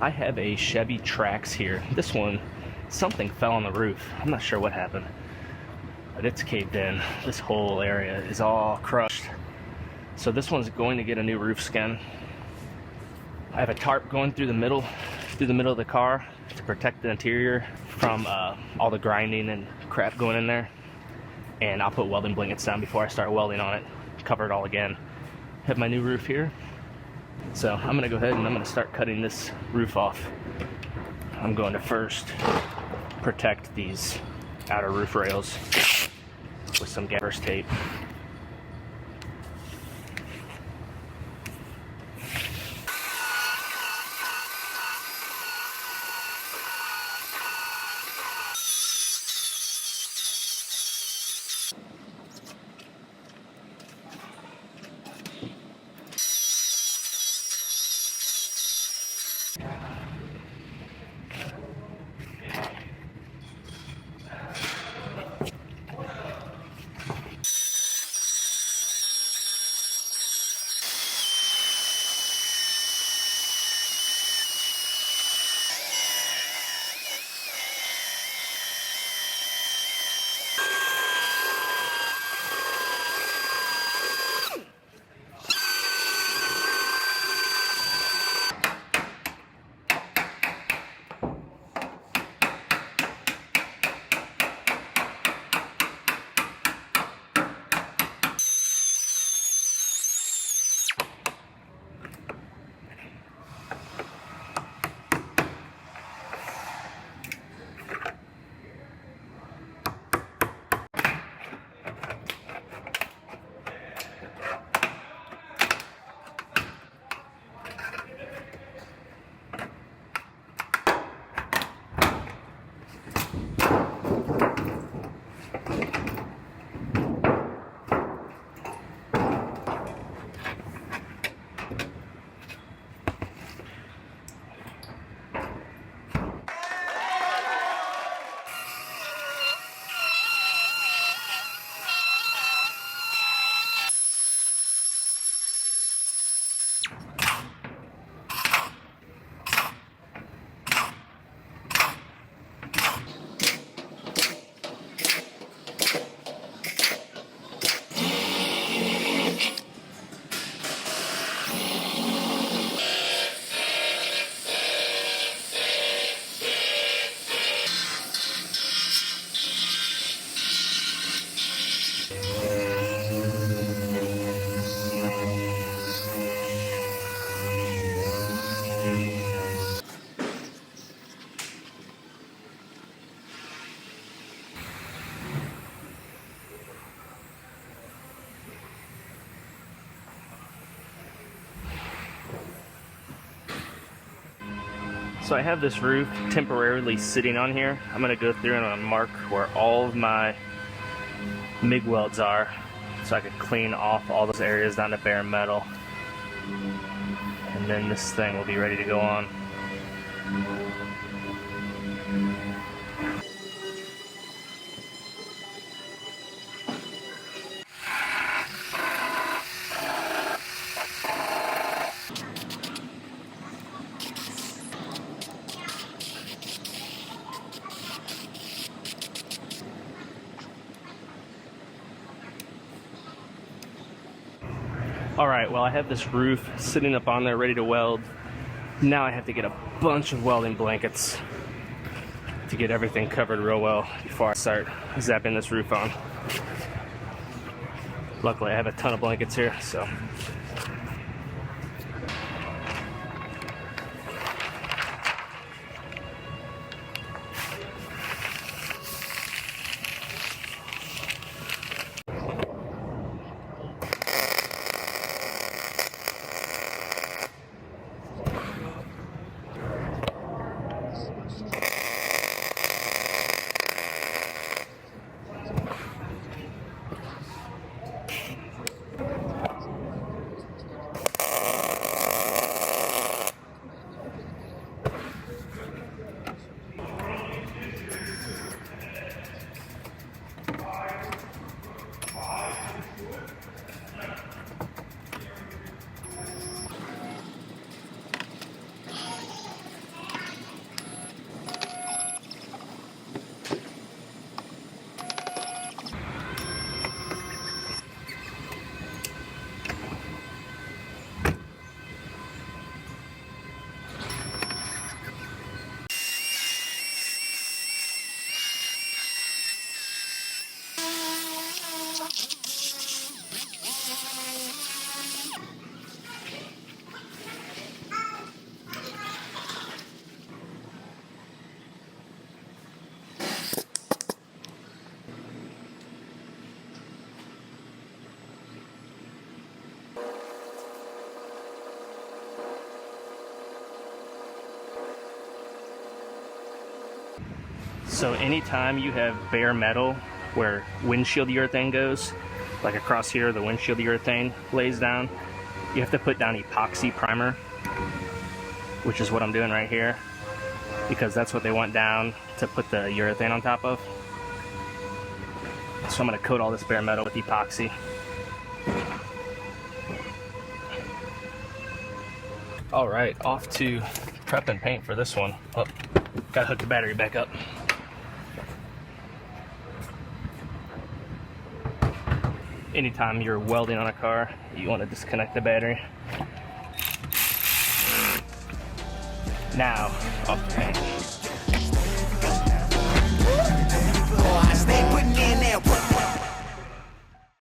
I have a Chevy Trax here. This one, something fell on the roof. I'm not sure what happened, but it's caved in. This whole area is all crushed. So this one's going to get a new roof skin. I have a tarp going through the middle of the car to protect the interior from all the grinding and crap going in there. And I'll put welding blankets down before I start welding on it, cover it all again. Have my new roof here. So I'm gonna go ahead and I'm gonna start cutting this roof off. I'm going to first protect these outer roof rails with some gaffer's tape. So I have this roof temporarily sitting on here. I'm gonna go through and I'm gonna mark where all of my MIG welds are so I can clean off all those areas down to bare metal. And then this thing will be ready to go on. Alright, well I have this roof sitting up on there ready to weld. Now I have to get a bunch of welding blankets to get everything covered real well before I start zapping this roof on. Luckily I have a ton of blankets here, so. So anytime you have bare metal where windshield urethane goes, like across here, the windshield urethane lays down, you have to put down epoxy primer, which is what I'm doing right here, because that's what they want down to put the urethane on top of. So I'm going to coat all this bare metal with epoxy. All right, off to prep and paint for this one. Oh, gotta hook the battery back up. Anytime you're welding on a car, you want to disconnect the battery. Now, off the paint.